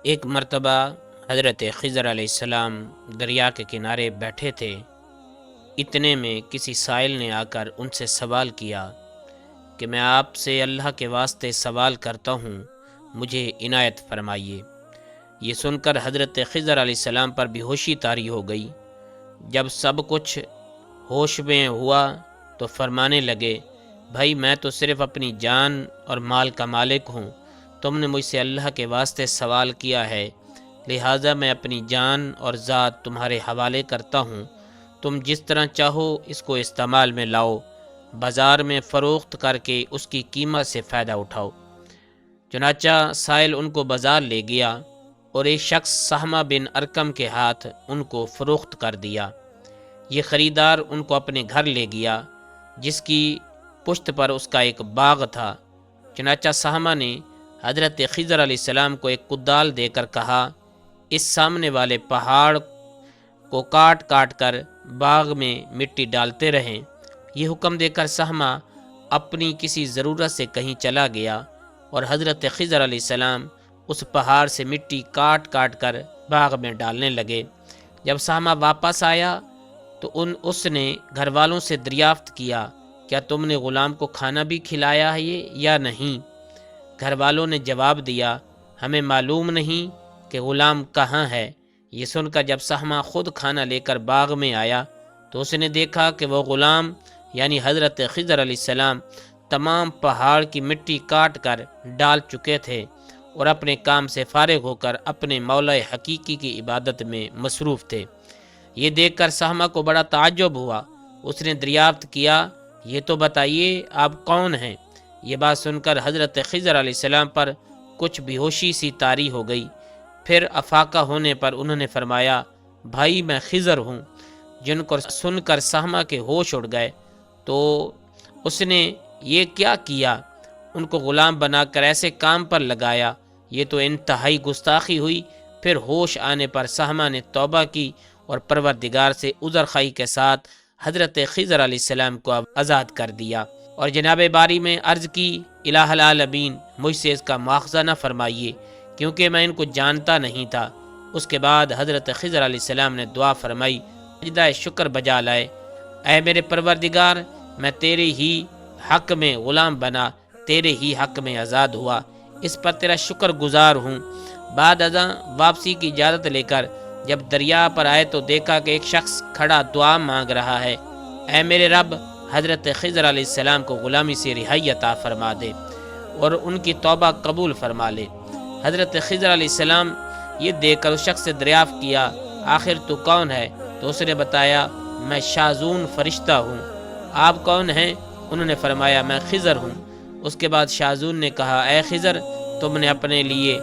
ایک مرتبہ حضرت خضر علیہ السلام دریا کے کنارے بیٹھے تھے۔ اتنے میں کسی سائل نے آ کر ان سے سوال کیا کہ میں آپ سے اللہ کے واسطے سوال کرتا ہوں، مجھے عنایت فرمائیے۔ یہ سن کر حضرت خضر علیہ السلام پر بے ہوشی طاری ہو گئی۔ جب سب کچھ ہوش میں ہوا تو فرمانے لگے، بھائی میں تو صرف اپنی جان اور مال کا مالک ہوں، تم نے مجھ سے اللہ کے واسطے سوال کیا ہے، لہٰذا میں اپنی جان اور ذات تمہارے حوالے کرتا ہوں، تم جس طرح چاہو اس کو استعمال میں لاؤ، بازار میں فروخت کر کے اس کی قیمت سے فائدہ اٹھاؤ۔ چنانچہ سائل ان کو بازار لے گیا اور ایک شخص سہمہ بن ارکم کے ہاتھ ان کو فروخت کر دیا۔ یہ خریدار ان کو اپنے گھر لے گیا جس کی پشت پر اس کا ایک باغ تھا۔ چنانچہ سہمہ نے حضرت خضر علیہ السلام کو ایک کدال دے کر کہا، اس سامنے والے پہاڑ کو کاٹ کاٹ کر باغ میں مٹی ڈالتے رہیں۔ یہ حکم دے کر سہمہ اپنی کسی ضرورت سے کہیں چلا گیا اور حضرت خضر علیہ السلام اس پہاڑ سے مٹی کاٹ کاٹ کر باغ میں ڈالنے لگے۔ جب سہمہ واپس آیا تو اس نے گھر والوں سے دریافت کیا، کیا تم نے غلام کو کھانا بھی کھلایا ہے یا نہیں؟ گھر والوں نے جواب دیا، ہمیں معلوم نہیں کہ غلام کہاں ہے۔ یہ سن کر جب سہمہ خود کھانا لے کر باغ میں آیا تو اس نے دیکھا کہ وہ غلام یعنی حضرت خضر علیہ السلام تمام پہاڑ کی مٹی کاٹ کر ڈال چکے تھے اور اپنے کام سے فارغ ہو کر اپنے مولا حقیقی کی عبادت میں مصروف تھے۔ یہ دیکھ کر سہمہ کو بڑا تعجب ہوا۔ اس نے دریافت کیا، یہ تو بتائیے آپ کون ہیں؟ یہ بات سن کر حضرت خضر علیہ السلام پر کچھ بے ہوشی سی طاری ہو گئی۔ پھر افاقہ ہونے پر انہوں نے فرمایا، بھائی میں خضر ہوں۔ جن کو سن کر سہمہ کے ہوش اڑ گئے تو اس نے یہ کیا کیا؟ ان کو غلام بنا کر ایسے کام پر لگایا، یہ تو انتہائی گستاخی ہوئی۔ پھر ہوش آنے پر سہمہ نے توبہ کی اور پروردگار سے عذر خواہی کے ساتھ حضرت خضر علیہ السلام کو آزاد کر دیا اور جناب باری میں عرض کی، الہ العالمین مجھ سے اس کا مواخذہ نہ فرمائیے کیونکہ میں ان کو جانتا نہیں تھا۔ اس کے بعد حضرت خضر علیہ السلام نے دعا فرمائی، سجدہ شکر بجا لائے، اے میرے پروردگار میں تیرے ہی حق میں غلام بنا، تیرے ہی حق میں آزاد ہوا، اس پر تیرا شکر گزار ہوں۔ بعد ازاں واپسی کی اجازت لے کر جب دریا پر آئے تو دیکھا کہ ایک شخص کھڑا دعا مانگ رہا ہے، اے میرے رب حضرت خضر علیہ السلام کو غلامی سے رہائی عطا فرما دے اور ان کی توبہ قبول فرما لے۔ حضرت خضر علیہ السلام یہ دیکھ کر اس شخص سے دریافت کیا، آخر تو کون ہے؟ تو اس نے بتایا، میں شازون فرشتہ ہوں۔ آپ کون ہیں؟ انہوں نے فرمایا، میں خضر ہوں۔ اس کے بعد شازون نے کہا، اے خضر تم نے اپنے لیے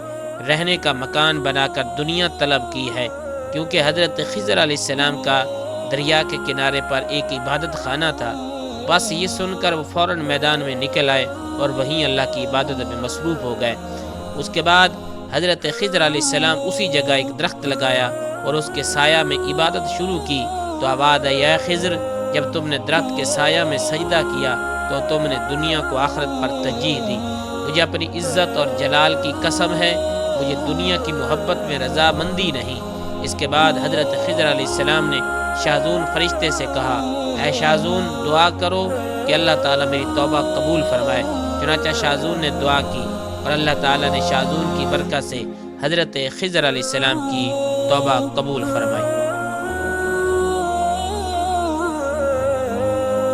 رہنے کا مکان بنا کر دنیا طلب کی ہے، کیونکہ حضرت خضر علیہ السلام کا دریا کے کنارے پر ایک عبادت خانہ تھا۔ بس یہ سن کر وہ فوراً میدان میں نکل آئے اور وہیں اللہ کی عبادت میں مصروف ہو گئے۔ اس کے بعد حضرت خضر علیہ السلام اسی جگہ ایک درخت لگایا اور اس کے سایہ میں عبادت شروع کی تو آواز آئی، اے خضر جب تم نے درخت کے سایہ میں سجدہ کیا تو تم نے دنیا کو آخرت پر ترجیح دی۔ مجھے اپنی عزت اور جلال کی قسم ہے، مجھے دنیا کی محبت میں رضامندی نہیں۔ اس کے بعد حضرت خضر علیہ السلام نے شازون فرشتے سے کہا، اے شازون دعا کرو کہ اللہ تعالیٰ میری توبہ قبول فرمائے۔ چنانچہ شازون نے دعا کی اور اللہ تعالیٰ نے شازون کی برکت سے حضرت خضر علیہ السلام کی توبہ قبول فرمائی۔